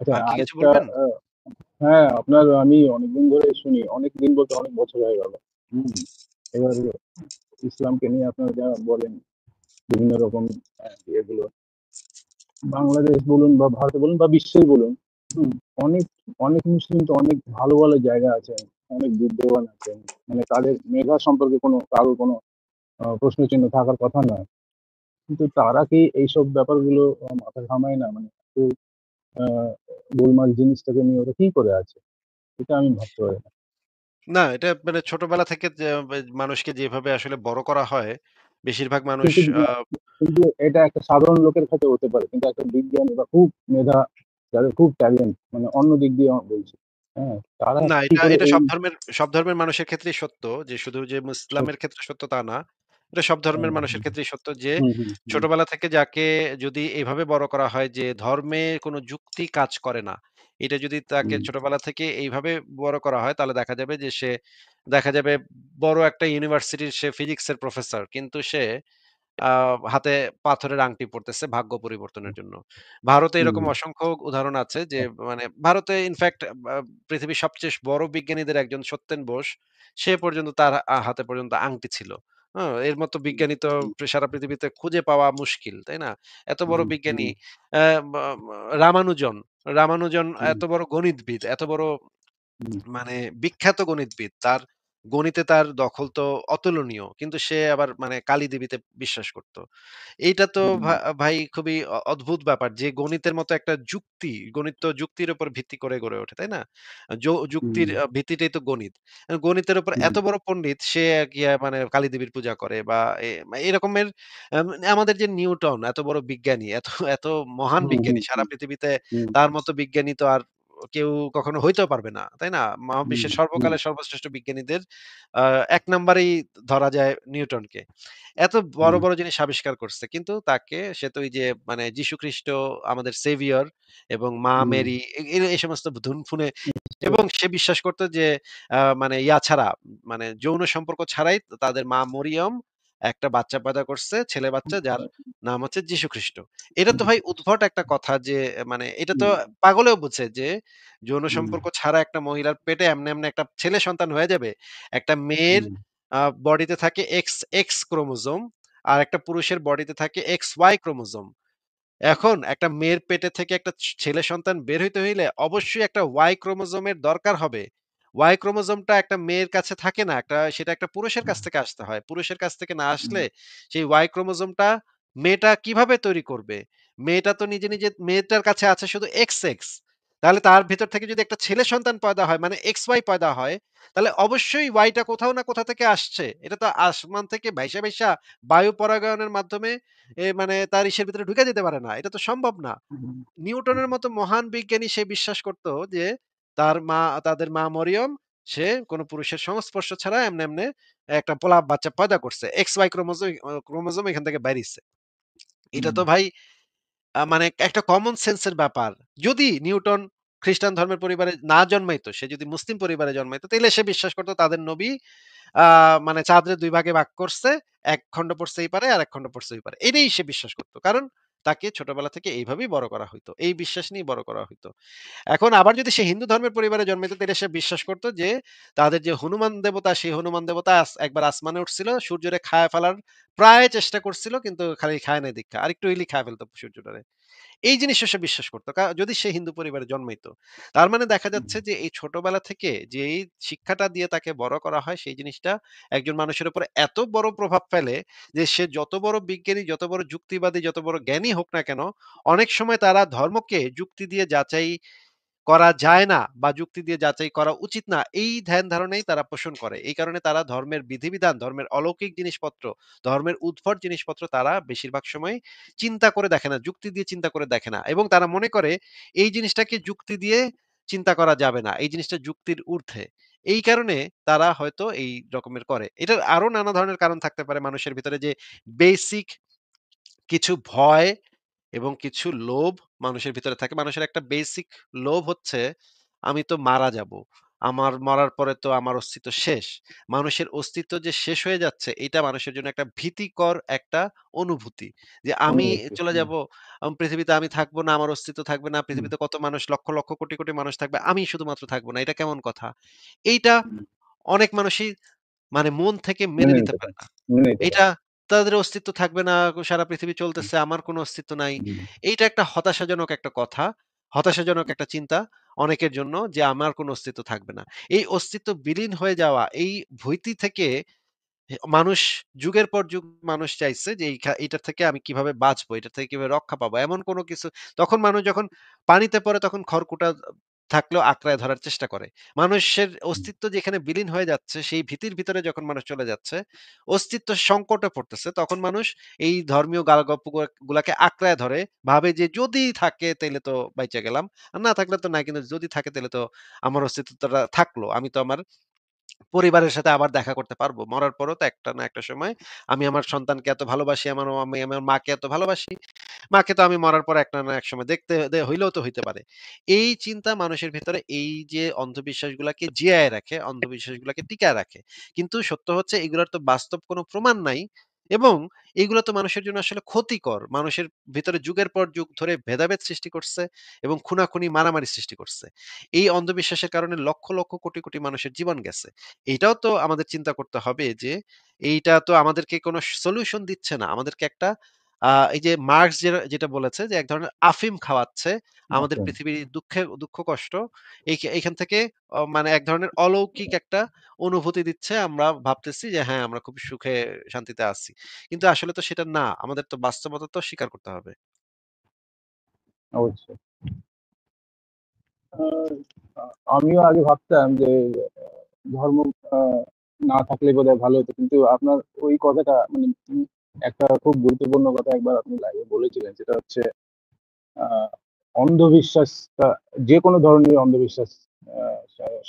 আচ্ছা আর কি কিছু আরেকটা বলবেন? হ্যাঁ, আপনার আমি অনেকদিন ধরে শুনি, অনেকদিন বলতে অনেক বছর হয়ে গেল। হুম। এবার ইসলামকে নিয়ে আপনারা যা বলেন বিভিন্ন রকম এগুলো বাংলাদেশ বলুন বা ভারতে বলুন বা বিশ্বেই বলুন, হুম, অনেক অনেক মুসলিম তো অনেক ভালো ভালো জায়গা আছে, অনেক বুদ্ধিমান আছেন, মানে তাদের মেধা সম্পর্কে কারোর কোনো প্রশ্ন চিহ্ন থাকার কথা নয়। কিন্তু তারা কি এইসব ব্যাপারগুলো মাথা ঘামায় না? মানে একটু আহ গোলমাল জিনিসটাকে নিয়ে ওরা কি করে আছে, এটা আমি ভাবতে পারি না। না, এটা মানে ছোটবেলা থেকে যে মানুষকে যেভাবে আসলে বড় করা হয়, বেশিরভাগ মানুষ কিন্তু কিন্তু এটা একটা সাধারণ লোকের কাছে হতে পারে, কিন্তু একটা বিজ্ঞানী বা খুব মেধা, যাদের খুব ট্যালেন্ট, মানে অন্য দিক দিয়ে আমার বলছি, হ্যাঁ, তারা না, কি করে এটা এই সব ধর্মের মানুষের ক্ষেত্রেই সত্য যে শুধু যে ইসলামের ক্ষেত্রে সত্য তা না। এটা সব ধর্মের মানুষের ক্ষেত্রেই সত্য যে হুম হুম হুম ছোটবেলা থেকে যাকে যদি এভাবে বড় করা হয় যে ধর্মে কোনো যুক্তি কাজ করে না। এটা যদি তাকে হুম ছোটবেলা থেকে এইভাবে বড় করা হয় তাহলে দেখা যাবে যে সে দেখা যাবে বড় একটা ইউনিভার্সিটির সে ফিজিক্সের প্রফেসর। কিন্তু সে আ হাতে পাথরের আংটি পড়তেছে ভাগ্য পরিবর্তনের জন্য। ভারতে হুম এরকম অসংখ্য উদাহরণ আছে যে মানে ভারতে ইনফেক্ট পৃথিবীর সবচেয়ে বড় বিজ্ঞানীদের একজন সত্যেন বোস, সে পর্যন্ত তার হাতে পর্যন্ত আংটি ছিল। এর মতো বিজ্ঞানী তো সারা পৃথিবীতে খুঁজে পাওয়া মুশকিল, তাই না? এত বড় হুম বিজ্ঞানী হুম অ্যা বা মা রামানুজন, রামানুজন হুম এত বড় গণিতবিদ, এত বড় হুম মানে বিখ্যাত গণিতবিদ। তার গণিতে তার দখল তো অতুলনীয়। কিন্তু সে আবার মানে কালী দেবীতে বিশ্বাস করত। এইটা তো হুম ভাই খুবই অদ্ভুত ব্যাপার যে গণিতের মতো একটা যুক্তি, গণিত তো যুক্তির উপর ভিত্তি করে গড়ে ওঠে, তাই না? যুক্তির হুম ভিত্তিটাই তো গণিত। গণিতের উপর হুম এত বড় পণ্ডিত সে গিয়া মানে কালী দেবীর পূজা করে বা এরকমের আমাদের যে নিউটন এত বড় বিজ্ঞানী, এত মহান হুম বিজ্ঞানী হুম সারা পৃথিবীতে হুম তার মতো বিজ্ঞানী তো আর কেউ কখনো হইতেও পারবে না, তাই না? হুম মহাবিশ্বের হুম সর্বকালের সর্বশ্রেষ্ঠ বিজ্ঞানীদের আ ১ নাম্বারেই ধরা যায় নিউটনকে। এত বড়, হুম বড় জিনিস আবিষ্কার করছে। কিন্তু তাকে সে তো ওই যে মানে যীশুখ্রিস্ট আমাদের সেভিয়র এবং মা হুম মেরি এই সমস্ত ধুনফুনে এবং সে বিশ্বাস করত যে মানে ছাড়া মানে যৌন সম্পর্ক ছাড়াই তাদের মা মরিয়ম একটা বাচ্চা পয়দা করছে, ছেলে বাচ্চা যার নাম হচ্ছে যীশুখ্রিস্ট। এটা তো ভাই উদ্ভট একটা কথা যে মানে এটা তো পাগলেও বুঝে যে যৌন সম্পর্ক ছাড়া একটা মহিলার পেটে এমনি একটা ছেলে সন্তান হয়ে যাবে। একটা মেয়ের বডিতে থাকে এক্স ক্রোমোজোম আর একটা পুরুষের বডিতে থাকে XY ক্রোমোজোম। এখন একটা মেয়ের পেটে থেকে একটা ছেলে সন্তান বের হইতে হইলে অবশ্যই একটা ওয়াই ক্রোমোজোমের দরকার হবে। ওয়াই ক্রোমোজোমটা একটা মেয়ের কাছে থাকে না। সেটা একটা পুরুষের কাছ থেকে আসতে হয়। পুরুষের কাছ থেকে না আসলে সেই ওয়াই ক্রোমোজোমটা মেয়েটা কিভাবে তৈরি করবে? মেয়েটা তো নিজে মেয়েটার কাছে আছে শুধু এক্স। তাহলে তার ভেতর থেকে যদি একটা ছেলে সন্তান পয়দা হয় মানে XY পয়দা হয়, তাহলে অবশ্যই ওয়াইটা কোথাও না কোথা থেকে আসছে। এটা তো আসমান থেকে ভাইসা বায়ু পরাগায়নের মাধ্যমে মানে তার ইসের ভিতরে ঢুকে যেতে পারে না। এটা তো সম্ভব না। নিউটনের মতো মহান বিজ্ঞানী সে বিশ্বাস করত যে তাদের মা মরিয়ম সে কোন পুরুষের সংস্পর্শ ছাড়া এমনে একটা পোলা বাচ্চা পয়দা করছে। XY ক্রোমোজোম এখান থেকে বাইরিছে। এটা তো ভাই মানে একটা কমন সেন্স এর ব্যাপার। যদি নিউটন খ্রিস্টান ধর্মের পরিবারে না জন্মাইতো, সে যদি মুসলিম পরিবারে জন্মাইতো, তাইলে সে বিশ্বাস করত তাদের নবী আ মানে চাঁদরে ২ ভাগে ভাগ করছে। ১ খন্ড পড়ছে এই পারে, আরেক খন্ড পড়ছে ওই পারে। এটাই সে বিশ্বাস করত। কারণ তাকে ছোটবেলা থেকে এইভাবেই বড় করা হইতো। এই বিশ্বাস নিয়েই বড় করা হইতো। এখন আবার যদি সে হিন্দু ধর্মের পরিবারে জন্মিত তাইলে সে বিশ্বাস করত যে তাদের যে হনুমান দেবতা, সেই হনুমান দেবতা একবার আসমানে উঠছিল, সূর্যরে খায়া ফেলার প্রায় চেষ্টা করছিল কিন্তু খালি খায় নাই দেইখা। আরেকটু হইলেই খায়া ফেলত সূর্যটারে। এই জিনিসটা সে বিশ্বাস করত। যদি সে হিন্দু পরিবারে জন্মাইতো। তার মানে দেখা যাচ্ছে যে এই ছোটবেলা থেকে যে এই শিক্ষাটা দিয়ে তাকে বড় করা হয় সেই জিনিসটা একজন মানুষের উপরে এত বড় প্রভাব ফেলে যে সে যত বড় বিজ্ঞানী, যত বড় যুক্তিবাদী, যত বড় জ্ঞানী হোক না কেন, অনেক সময় তারা ধর্মকে যুক্তি দিয়ে যাচাই করা যায় না বা যুক্তি দিয়ে যাচাই করা উচিত না। এই ধ্যান ধারণাই তারা পোষণ করে। এই কারণে তারা ধর্মের বিধিবিধান, ধর্মের অলৌকিক জিনিসপত্র, ধর্মের উদ্ভট জিনিসপত্র তারা বেশিরভাগ সময় চিন্তা করে দেখে না, যুক্তি দিয়ে চিন্তা করে দেখে না। এবং তারা মনে করে এই জিনিসটাকে যুক্তি দিয়ে চিন্তা করা যাবে না। এই জিনিসটা যুক্তির ঊর্ধ্বে। এই কারণে তারা হয়তো এই রকমের করে। এটার আরো নানা ধরনের কারণ থাকতে পারে মানুষের ভিতরে যে বেসিক কিছু ভয় এবং কিছু লোভ মানুষের ভিতরে থাকে। মানুষের একটা বেসিক লোভ হচ্ছে, আমি তো মারা যাবো। আমার মরার পরে তো আমার অস্তিত্ব শেষ। মানুষের অস্তিত্ব যে শেষ হয়ে যাচ্ছে এটা মানুষের জন্য একটা ভীতিকর একটা অনুভূতি। যে আমি অনুভূতি। চলে হুম, যাবো, পৃথিবীতে আমি থাকবো না, আমার অস্তিত্ব থাকবে না। হুম, পৃথিবীতে কত মানুষ লক্ষ, লক্ষ কোটি, কোটি মানুষ থাকবে। আমি শুধুমাত্র থাকবো না। এটা কেমন কথা? এইটা হুম। অনেক মানুষই মানে মন থেকে মেনে মেনে নিতে নিতে পারে পারে। না। মেনে নিতে পারে। এইটা তাদের অস্তিত্ব থাকবে না, সারা পৃথিবী হুম, চলতেছে, আমার কোনো অস্তিত্ব নাই। হুম, এইটা একটা হতাশাজনক একটা কথা, হতাশাজনক একটা চিন্তা অনেকের জন্য যে আমার কোনো অস্তিত্ব থাকবে না। এই অস্তিত্ব বিলীন হয়ে যাওয়া, এই ভীতি থেকে মানুষ যুগের পর যুগ মানুষ চাইছে যে এইটার থেকে আমি কিভাবে বাঁচবো, এটা থেকে কিভাবে রক্ষা পাবো, এমন কোনো কিছু। তখন মানুষ যখন পানিতে পড়ে তখন খড়কুটা থাকলেও আঁকড়ায় ধরার চেষ্টা করে। মানুষের হুম, অস্তিত্ব যেখানে বিলীন হয়ে যাচ্ছে সেই ভীতির ভিতরে যখন মানুষ চলে যাচ্ছে, অস্তিত্ব সংকটে পড়তেছে, তখন মানুষ এই ধর্মীয় গালগপ্প গুলাকে আঁকড়ায় ধরে, ভাবে যে যদি থাকে তাইলে তো বাইচা গেলাম, আর না থাকলে তো নাই, কিন্তু যদি থাকে তাহলে তো আমার অস্তিত্বটা থাকলো, আমি তো আমার পরিবারের সাথে আবার দেখা করতে পারবো। মরার পরেও তো একটা না একটা সময় আমি আমার সন্তানকে এত ভালোবাসি, আমি আমার মাকে এত ভালোবাসি। মাকে তো আমি মরার পর একটা না এক সময় দেখতে হইলেও তো হইতে পারে। এই চিন্তা মানুষের ভেতরে এই যে অন্ধবিশ্বাসগুলাকে জিয়ায় রাখে, অন্ধবিশ্বাসগুলাকে টিকায় রাখে। কিন্তু সত্য হচ্ছে এগুলোর তো বাস্তব কোনো প্রমাণ নাই এবং এগুলো তো মানুষের জন্য আসলে ক্ষতিকর। মানুষের ভিতরে যুগের পর যুগ ধরে ভেদাভেদ সৃষ্টি করছে এবং খুনাখুনি মারামারি সৃষ্টি করছে। এই অন্ধবিশ্বাসের কারণে লক্ষ, লক্ষ কোটি, কোটি মানুষের জীবন গেছে। এইটাও তো আমাদের চিন্তা করতে হবে যে এইটা তো আমাদেরকে কোনো সলিউশন দিচ্ছে না। আমাদেরকে একটা এই যে মার্কস যেটা বলেছে যে এক ধরনের আফিম খাওয়াচ্ছে আমাদের আফিম। পৃথিবীর দুঃখ কষ্ট এইখান থেকে মানে এক ধরনের অলৌকিক একটা অনুভূতি দিচ্ছে। আমরা ভাবতেছি যে হ্যাঁ, আমরা খুব সুখে শান্তিতে আছি। কিন্তু আসলে তো সেটা না। আমাদের তো বাস্তবতা তো স্বীকার করতে হবে। অবশ্যই। আ আ আমিও আগে ভাবতাম যে ধর্ম আ না থাকলে বোধহয় ভালো হতো। কিন্তু আপনার ওই কথাটা মানে একটা খুব গুরুত্বপূর্ণ কথা একবার আপনি লাইভে বলেছিলেন। সেটা হচ্ছে আ অন্ধবিশ্বাসটা যেকোনো ধরনের অন্ধবিশ্বাস আ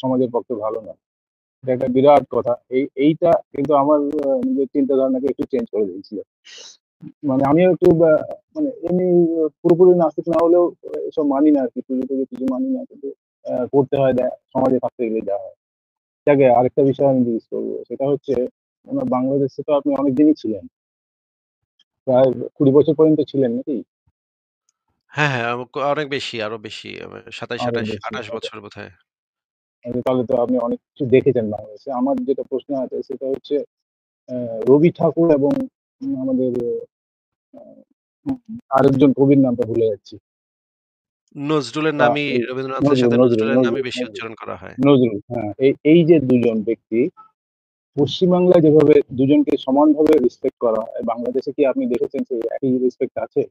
সমাজের পক্ষে ভালো না। এটা একটা বিরাট কথা। এইটা কিন্তু আমার নিজের চিন্তা ধারণাকে একটু চেঞ্জ করে দিয়েছিল। মানে আমিও একটু মানে এমনি পুরোপুরি নাস্তিক না হলেও এসব মানি না আরকি। পুজো-টুজো কিছু মানি না। কিন্তু করতে হয় সমাজে থাকতে গেলে যা হয়। যাকে আরেকটা বিষয় আমি জিজ্ঞেস করব। সেটা হচ্ছে বাংলাদেশে তো আপনি অনেকদিনই ছিলেন। প্রায় ২০ বছর পর্যন্ত ছিলেন নাকি? হ্যাঁ, হ্যাঁ, অনেক বেশি, আরো বেশি। ২৭, আরো ২৮, বেশি। ২৮ বছর বোধহয়। তাহলে তো আপনি অনেক কিছু দেখেছেন বাংলাদেশে। আমার যেটা প্রশ্ন আছে সেটা হচ্ছে অ্যা রবি ঠাকুর এবং আমাদের আ আরেকজন কবির নামটা ভুলে যাচ্ছি। নজরুলের আ নামই এই রবীন্দ্রনাথের নজরুল, সাথে নজরুল, নজরুলের নামই নজরুল, বেশি নজরুল, উচ্চারণ করা হয়। নজরুল। হ্যাঁ, এই যে ২ জন ব্যক্তি পশ্চিমবাংলায় যেভাবে দুজনকে সমানভাবে রেসপেক্ট করা হয়, বাংলাদেশে কি আপনি দেখেছেন সেই একই রেসপেক্ট আছে?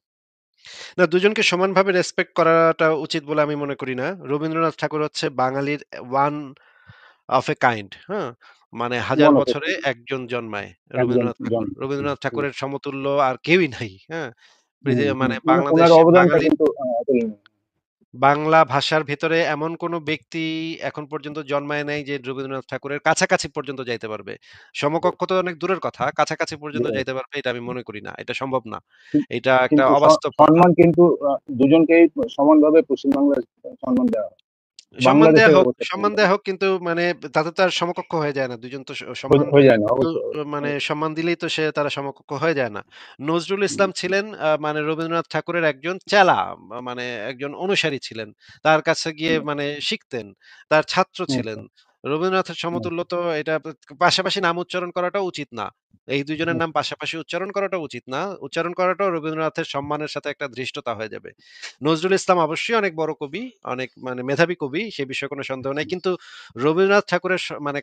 না, দুজনকে সমানভাবে রেসপেক্ট করাটা উচিত বলে আমি মনে করি না। রবীন্দ্রনাথ ঠাকুর হচ্ছে বাঙালির one of a kind, হ্যাঁ? মানে হাজার one of a বছরে kind একজন জন্মায় একজন রবীন্দ্রনাথ ঠাকুর। জন। রবীন্দ্রনাথ ঠাকুরের সমতুল্য আর কেউই নাই, হ্যাঁ? হুম, হুম। মানে বাংলাদেশ উনার অবদানটা বাঙালি কিন্তু অতুলনীয়। বাংলা ভাষার ভেতরে এমন কোন ব্যক্তি এখন পর্যন্ত জন্মায় নাই যে রবীন্দ্রনাথ ঠাকুরের কাছাকাছি পর্যন্ত যাইতে পারবে। সমকক্ষ তো অনেক দূরের কথা। কাছাকাছি পর্যন্ত যাইতে পারবে এটা আমি মনে করি না। এটা সম্ভব না। এটা একটা কিন্তু অবাস্তব কথা। সম্মান কিন্তু দুজনকেই সমানভাবে পশ্চিমবাংলায় সম্মান দেওয়া হয়। বাংলাদেশের অবস্থা কেমন সম্মান দেয়া জানেন? হোক, কিন্তু মানে তাতে তো আর সমকক্ষ হয়ে যায় না। ২ জন তো সমান হয়ে যায় না তো অবশ্যই, মানে অবশ্যই। সম্মান দিলেই তো তারা সমকক্ষ হয়ে যায় না। নজরুল ইসলাম ছিলেন মানে রবীন্দ্রনাথ ঠাকুরের একজন চেলা, মানে একজন অনুসারী ছিলেন। তার কাছে গিয়ে হুম, মানে শিখতেন। তার ছাত্র ছিলেন। আচ্ছা, রবীন্দ্রনাথের সমতুল্য আচ্ছা, তো এটা পাশাপাশি নাম উচ্চারণ করাটাও উচিত না। এই ২ জনের নাম আচ্ছা। পাশাপাশি উচ্চারণ করাটাও উচিত না। উচ্চারণ করাটাও রবীন্দ্রনাথের সম্মানের সাথে একটা ধৃষ্টতা হয়ে যাবে। নজরুল ইসলাম অবশ্যই অনেক বড় কবি, অনেক মানে মেধাবী কবি, সে বিষয়ে কোনো সন্দেহ নাই। কিন্তু রবীন্দ্রনাথ ঠাকুরের মানে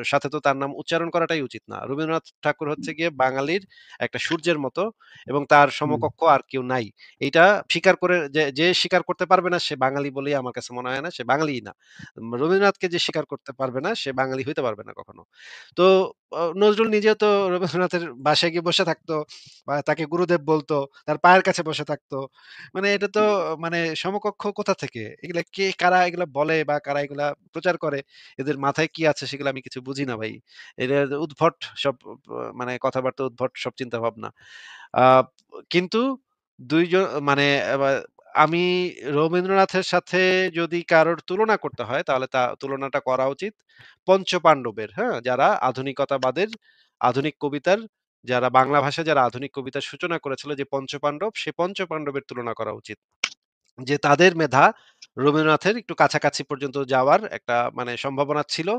সাথে তো তার নাম উচ্চারণ করাটাই উচিত না। রবীন্দ্রনাথ ঠাকুর হচ্ছে গিয়ে বাঙালির একটা সূর্যের মতো এবং তার হুম, সমকক্ষ আর কেউ নাই। এইটা স্বীকার করে যে স্বীকার করতে পারবে না সে বাঙালি বলেই আমার কাছে মনে হয় না, সে বাঙালিই না। রবীন্দ্রনাথকে যে স্বীকার করতে পারবে না সে বাঙালি হইতে পারবে না কখনো। তো নজরুল নিজেও তো রবীন্দ্রনাথের বাসায় গিয়ে বসে থাকতো বা তাকে গুরুদেব বলতো, তার পায়ের কাছে বসে থাকতো। মানে এটা তো মানে সমকক্ষ কোথা থেকে? এগুলা কারা এগুলা বলে বা কারা এগুলা প্রচার করে? এদের মাথায় কি আছে সেগুলো আমি কিছু বুঝি না ভাই। এরা উদ্ভট সব মানে কথাবার্তা, উদ্ভট সব চিন্তাভাবনা। আ কিন্তু ২ জন মানে আমি রবীন্দ্রনাথের সাথে যদি কারোর তুলনা করতে হয় তাহলে তুলনাটা করা উচিত পঞ্চপাণ্ডবের, হ্যাঁ? যারা আধুনিকতাবাদের, আধুনিক কবিতার, যারা বাংলা ভাষায় যারা আধুনিক কবিতার সূচনা করেছিল, যে পঞ্চপাণ্ডব, সে পঞ্চপাণ্ডবের তুলনা করা উচিত। যে তাদের মেধা রবীন্দ্রনাথের একটু কাছাকাছি পর্যন্ত যাওয়ার একটা মানে সম্ভাবনা ছিল।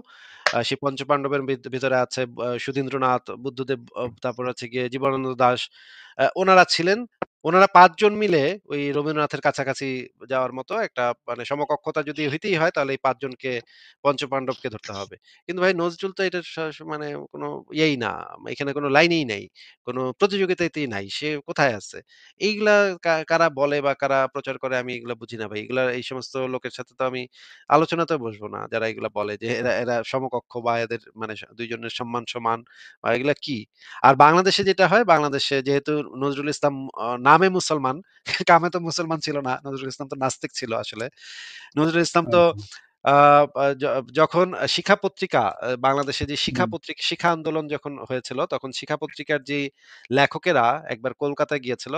সেই পঞ্চপাণ্ডবের ভিতরে আছে সুধীন্দ্রনাথ, বুদ্ধদেব, তারপর হচ্ছে গিয়ে জীবনানন্দ দাশ। ওনারা ছিলেন। ওনারা ৫ জন মিলে ওই রবীন্দ্রনাথের কাছাকাছি যাওয়ার মতো একটা মানে সমকক্ষতা যদি হইতেই হয় তাহলে এই ৫ জনকে, পঞ্চপাণ্ডবকে ধরতে হবে। কিন্তু ভাই নজরুল তো এটার মানে কোনো ইয়েই না। এখানে কোনো লাইনেই নাই। কোনো প্রতিযোগিতাতেই নাই। সে কোথায় আছে? এইগুলা কারা বলে বা কারা প্রচার করে আমি এগুলা বুঝি না ভাই। এগুলা এই সমস্ত লোকের সাথে তো আমি আলোচনাতেও বসবো না। যারা এগুলা বলে যে এরা সমকক্ষ বা এদের মানে ২ জনের সম্মান সমান বা এগুলা কি? আর বাংলাদেশে যেটা হয়, বাংলাদেশে যেহেতু নজরুল ইসলাম নামে মুসলমান, কামে তো মুসলমান ছিল না। নজরুল ইসলাম তো নাস্তিক ছিল আসলে। নজরুল ইসলাম তো আচ্ছা। আ আ য যখন শিখা পত্রিকা, বাংলাদেশে যে শিখা হুম, পত্রিকা, শিখা আন্দোলন যখন হয়েছিল, তখন শিখা পত্রিকার যে লেখকেরা একবার কলকাতায় গিয়েছিল,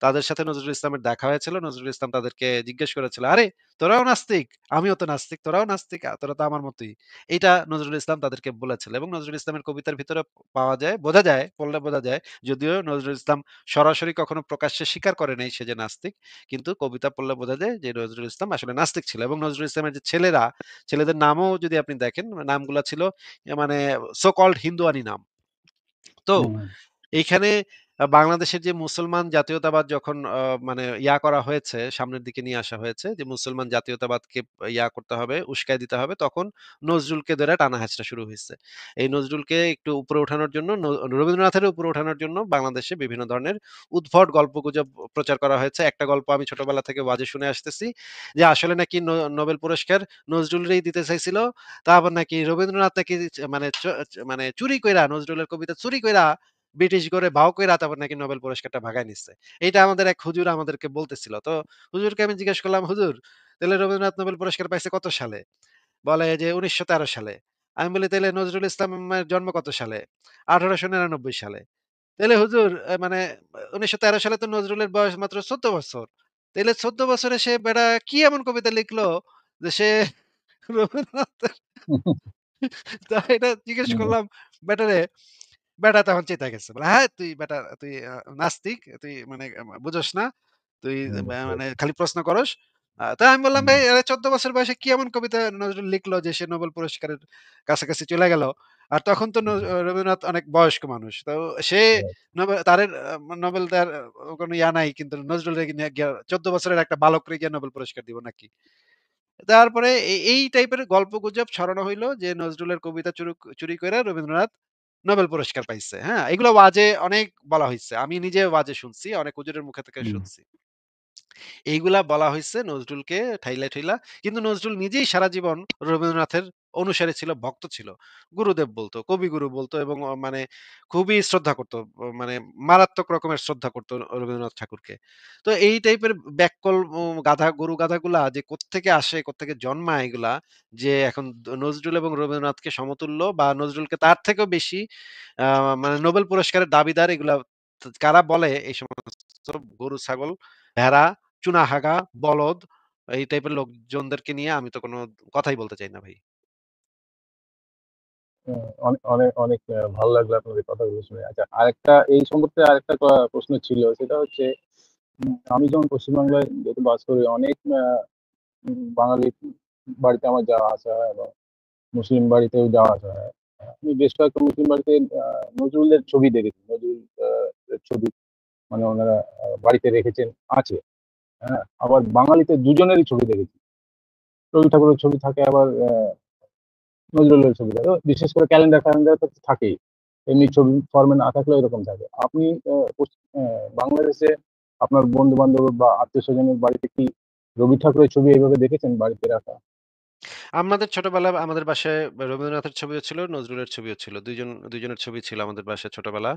তাদের সাথে নজরুল ইসলামের দেখা হয়েছিল। নজরুল ইসলাম তাদেরকে জিজ্ঞেস করেছিল, "আরে! তোরাও নাস্তিক? আমিও তো নাস্তিক। তোরাও নাস্তিক? তোরা তো আমার মতই।" এইটা নজরুল ইসলাম তাদেরকে বলেছিল এবং নজরুল ইসলামের কবিতার ভিতরে পাওয়া যায়, বোঝা যায়, পড়লে বোঝা যায়। যদিও নজরুল ইসলাম সরাসরি কখনো প্রকাশ্যে স্বীকার করে নাই সে যে নাস্তিক। কিন্তু কবিতা পড়লে বোঝা যায় যে নজরুল ইসলাম আসলে নাস্তিক ছিল এবং নজরুল ইসলামের যে ছেলেরা, ছেলেদের নামও যদি আপনি দেখেন, নামগুলা ছিল মানে সো কল্ড হিন্দুয়ানি নাম। তো হুম, হুম, এইখানে বাংলাদেশের যে মুসলমান জাতীয়তাবাদ যখন মানে করা হয়েছে, সামনের দিকে নিয়ে আসা হয়েছে যে মুসলমান জাতীয়তাবাদকে করতে হবে, উস্কাই দিতে হবে, তখন নজরুলকে ধরে টানা-হেঁচড়া শুরু হইছে। এই নজরুলকে একটু উপরে ওঠানোর জন্য, রবীন্দ্রনাথের উপরে ওঠানোর জন্য বাংলাদেশে বিভিন্ন ধরনের উদ্ভট গল্পগুজব প্রচার করা হয়েছে। একটা গল্প আমি ছোটবেলা থেকে ওয়াজে শুনে আসতেছি যে আসলে নাকি নোবেল পুরস্কার নজরুলরেই দিতে চাইছিল। তারপর নাকি রবীন্দ্রনাথ নাকি মানে মানে চুরি কইরা, নজরুলের কবিতা চুরি কইরা ব্রিটিশ করে ভাও কইরা তারপর নাকি নোবেল পুরস্কারটা ভাগায় নিচ্ছে। এইটা আমাদের এক হুজুর আমাদেরকে বলতেছিল। তো হুজুরকে আমি জিজ্ঞেস করলাম, "হুজুর, তাইলে রবীন্দ্রনাথ নোবেল পুরস্কার পাইছে কত সালে?" বলে যে ১৯১৩ সালে। আমি বলি, "তাইলে নজরুল ইসলামের জন্ম কত সালে?" ১৮৯৯ সালে। তাইলে হুজুর মানে ১৯১৩ সালে তো নজরুলের বয়স মাত্র ১৪ বছর। তাইলে ১৪ বছরে সে বেটা কি এমন কবিতা লিখলো যে সে রবীন্দ্রনাথের তো এটা জিজ্ঞেস হুম, করলাম বেটারে। বেটা তখন চেইতা গেছে। বলে, "হ্যাঁ, তুই বেটা তুই নাস্তিক। তুই মানে বুঝোস না। তুই হুম, বুঝতে মানে পেরেছি। খালি প্রশ্ন করস।" তো আমি বললাম, হুম, "ভাই ১৪ বছর বয়সে কি এমন কবিতা নজরুল লিখলো যে সে নোবেল পুরস্কারের কাছাকাছি চলে গেল?" আর তখন তো হুম, রবীন্দ্রনাথ অনেক বয়স্ক মানুষ। তো সে রাইট। তারের নোবেল দেওয়ার কোনো নাই, কিন্তু নজরুলের নিয়ে গিয়া ১৪ বছরের একটা বালকরে গিয়ে নোবেল পুরস্কার দিব নাকি? তারপরে এই টাইপের গল্পগুজব ছড়ানো হইলো যে নজরুলের কবিতা চুরি কইরা রবীন্দ্রনাথ নোবেল পুরস্কার পাইছে। হ্যাঁ? এগুলো ওয়াজে অনেক বলা হইছে। আমি নিজে ওয়াজে শুনছি। অনেক হুজুরের মুখে থেকে হুম, শুনছি। এইগুলা বলা হইছে নজরুলকে ঠাইলা। কিন্তু নজরুল নিজেই সারা জীবন রবীন্দ্রনাথের অনুসারী ছিল, ভক্ত ছিল। গুরুদেব বলতো, কবিগুরু বলতো এবং মানে খুবই শ্রদ্ধা করত। মানে মারাত্মক রকমের শ্রদ্ধা করত রবীন্দ্রনাথ ঠাকুরকে। তো এই টাইপের ব্যাককল গরু গাধাগুলা যে কোত্থেকে আসে, কোত্থেকে জন্মায় এগুলা, যে এখন নজরুল এবং রবীন্দ্রনাথকে সমতুল্য বা নজরুলকে তার থেকেও বেশি আ মানে নোবেল পুরস্কারের দাবিদার, এগুলা কারা বলে, এই সমস্ত গরু, ছাগল, ভেড়া, চুনাহাগা, বলদ, এই টাইপের লোকজনদেরকে নিয়ে আমি তো কোনো কথাই বলতে চাই না ভাই। অনেক অনেক ভালো লাগলো আপনার এই কথাগুলো শুনে। আচ্ছা, আরেকটা এই সম্পর্কে আরেকটা প্রশ্ন ছিল। সেটা হচ্ছে আমি যখন পশ্চিমবাংলায় যেহেতু বাস করি, অনেক বাঙালি বাড়িতে আমার যাওয়া আসা হয় এবং মুসলিম বাড়িতেও যাওয়া আসা হয়। আমি বেশ কয়েকটা মুসলিম বাড়িতে নজরুলের ছবি দেখেছি। নজরুল এর ছবি মানে ওনারা বাড়িতে রেখেছেন, আছে। হ্যাঁ? আবার বাঙালিতে দুজনেরই ছবি দেখেছি। রবি ঠাকুরের ছবি থাকে, আবার নজরুলের ছবি থাকে। বিশেষ করে ক্যালেন্ডার তো থাকেই। এমনি ছবি ফর্মে না থাকলেও এরকম থাকে। আপনি বাংলাদেশে আপনার বন্ধু-বান্ধব বা আত্মীয়স্বজনের বাড়িতে কি রবি ঠাকুরের ছবি এইভাবে দেখেছেন বাড়িতে রাখা? আমাদের ছোটবেলায় আমাদের বাসায় রবীন্দ্রনাথের ছবিও ছিল, নজরুলের ছবিও ছিল। ২ জনের ছবি ছিল আমাদের বাসায় ছোটবেলা।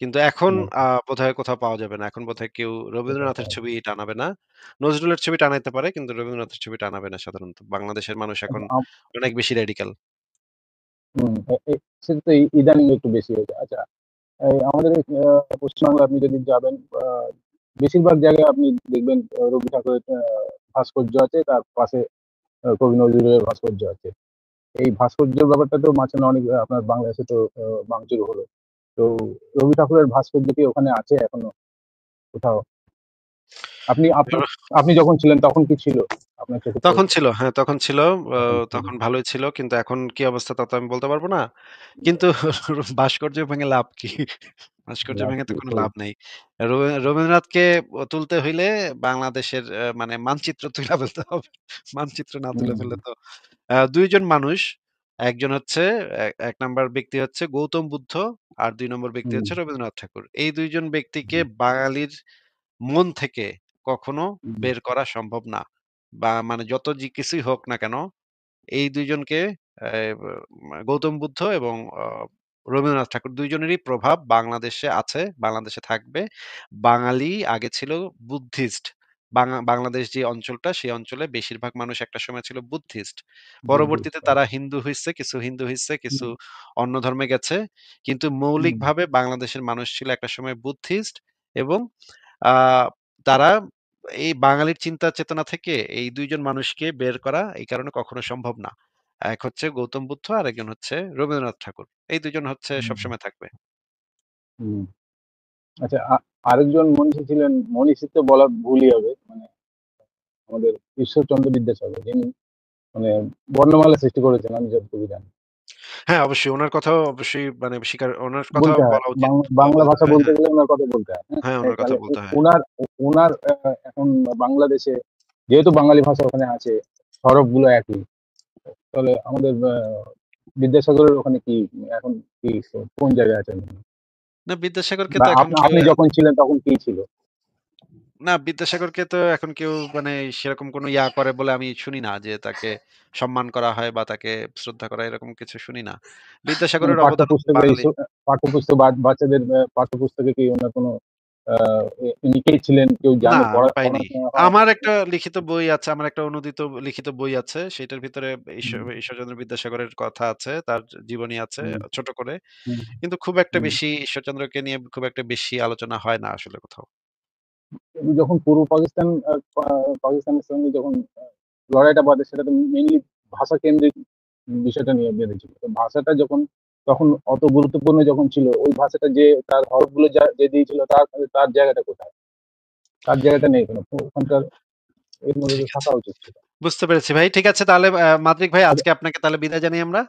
কিন্তু এখন হুম, বোধহয় কোথাও পাওয়া যাবে না। এখন বোধহয় কেউ কোথাও রবীন্দ্রনাথের পাওয়া ছবি টানাবে না। নজরুলের ছবি টানাইতে পারে কিন্তু রবীন্দ্রনাথের ছবি টানাবে না সাধারণত। বাংলাদেশের মানুষ এখন যায় না। অনেক বেশি রেডিক্যাল। হুম, এ এ সেটা তো ইদানিং একটু বেশি হয়েছে। আচ্ছা, এই আমাদের পশ্চিমবাংলায় আপনি যদি যাবেন বেশিরভাগ জায়গায় আপনি দেখবেন রবি ঠাকুরের ভাস্কর্য আছে, তার পাশে কবি নজরুলের ভাস্কর্য আছে। এই ভাস্কর্যের ব্যাপারটা তো মাঝখানে অনেক আপনার বাংলাদেশে তো ভাঙচুর হলো। তো রবি ঠাকুরের ভাস্কর্য কি ওখানে আছে এখনো কোথাও? আপনি আপনি আপনি যখন ছিলেন তখন কি ছিল? আপনার চোখে তখন পড়েছে? ছিল, হ্যাঁ, তখন ছিল। তখন ছিল। তখন ভালোই ছিল। কিন্তু এখন কি অবস্থা তা তো আমি বলতে পারব না। কিন্তু ভাস্কর্য ভেঙে লাভ কি? ভাস্কর্য লাভ ভেঙে তো কি? কোনো সেই। লাভ নেই। রবীন্দ্রনাথকে তুলতে হইলে বাংলাদেশের মানে মানচিত্র তুইলা ফেলতে হবে। মানচিত্র না তুলে হুম, ফেললে তো ২ জন মানুষ, একজন হচ্ছে ১ নাম্বার ব্যক্তি হচ্ছে গৌতম বুদ্ধ, আর ২ নম্বর ব্যক্তি হুম, হচ্ছে রবীন্দ্রনাথ ঠাকুর। এই ২ জন ব্যক্তিকে হুম, বাঙালির মন থেকে কখনো হুম, বের করা সম্ভব না। বা মানে যত কিছুই হোক না কেন, এই ২ জনকে গৌতম বুদ্ধ এবং রবীন্দ্রনাথ ঠাকুর ২ জনেরই প্রভাব বাংলাদেশে আছে, বাংলাদেশে থাকবে। বাঙালি আগে ছিল বুদ্ধিস্ট। বাংলাদেশ যে অঞ্চলটা, সেই অঞ্চলে বেশিরভাগ মানুষ একটা সময় ছিল বুদ্ধিস্ট। পরবর্তীতে বুদ্ধিস্ট। তারা হিন্দু হইছে, কিছু হিন্দু হইছে, কিছু হুম, অন্য ধর্মে গেছে। কিন্তু হুম, মৌলিকভাবে বাংলাদেশের মানুষ ছিল একটা সময় বুদ্ধিস্ট এবং আ তারা এই বাঙালির চিন্তা চেতনা থেকে এই ২ জন মানুষকে বের করা এই কারণে কখনো সম্ভব না। এক হচ্ছে গৌতম বুদ্ধ, আরেকজন হচ্ছে রবীন্দ্রনাথ ঠাকুর। এই ২ জন হচ্ছে হুম, সবসময় থাকবে। হুম। আচ্ছা, আরেকজন মনীষী ছিলেন, মনীষী তো বলা ভুলই হবে। মানে আমাদের ঈশ্বরচন্দ্র বিদ্যাসাগর, যিনি মানে বর্ণমালা সৃষ্টি করেছেন আমি যতটুকু জানি। হ্যাঁ, অবশ্যই উনার কথাও অবশ্যই মানে ওনার কথাও বলতে হয়। বলা উচিত। বাংলা বলতে ভাষা হয়, বলতে হ্যাঁ। গেলে উনার কথা বলতে হয়। হ্যাঁ? হ্যাঁ, উনার কথা তাহলে বলতে হয়। উনার এখন বাংলাদেশে যেহেতু বাঙালি ভাষা ওখানে আছে, হরফগুলো একই। তাহলে আমাদের বিদ্যাসাগরের ওখানে কি এখন কি কোন জায়গায় আছেন উনি? না বিদ্যাসাগরকে বা তো এখন কেউ আপনি যখন ছিলেন তখন কি ছিল? না বিদ্যাসাগরকে তো এখন কেউ মানে সেরকম কোনো ইয়া করে বলে আমি শুনি না যে তাকে সম্মান করা হয় বা তাকে শ্রদ্ধা করা এরকম কিছু শুনি না। মানে বিদ্যাসাগরের অবদান পাঠ্যপুস্তকে বাঙালি পাঠ্যপুস্তক বাচ্চাদের পাঠ্যপুস্তকে কি উনার কোনো আ উনি কে ছিলেন কেউ না, জানে? আমি পাইনি। পড়াশোনা হয়? আমার একটা লিখিত বই আছে, আমার একটা অনূদিত লিখিত বই আছে। সেটার ভিতরে হুম, ঈশ্বরচন্দ্র বিদ্যাসাগরের কথা আছে, তার জীবনী আছে হুম, ছোট করে। হুম, কিন্তু খুব একটা হুম। বেশি ঈশ্বরচন্দ্রকে নিয়ে খুব একটা বেশি আলোচনা হয় না আসলে কোথাও। উনি যখন পূর্ব পাকিস্তান পাকিস্তানের সঙ্গে যখন লড়াইটা বাধে, সেটা তো মেইনলি ভাষা কেন্দ্রিক বিষয়টা নিয়ে বেঁধেছিল। তো ভাষাটা যখন তখন অত গুরুত্বপূর্ণ যখন ছিল, ওই ভাষাটা যে তার হরফগুলো যে দিয়েছিল তার তার জায়গাটা কোথায়? তার জায়গাটা নেই কেন? তো ওখানকার এর মধ্যে তো ঠিক আছে। থাকা উচিত ছিল। বুঝতে পেরেছি ভাই। ঠিক আছে তাহলে মাদ্রিক ভাই আচ্ছা, আজকে আপনাকে তাহলে বিদায় জানাই আমরা।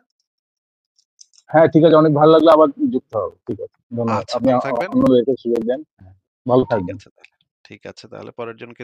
হ্যাঁ, ঠিক আছে। অনেক ভালো লাগলো। আবার যুক্ত হবো। ঠিক আছে। ধন্যবাদ। আচ্ছা আপনি ভালো থাকবেন। অন্যদেরকে সুযোগ দেন। হ্যাঁ, ভালো ঠিক থাকবেন। আছে তাহলে। ঠিক আছে তাহলে পরের জনকে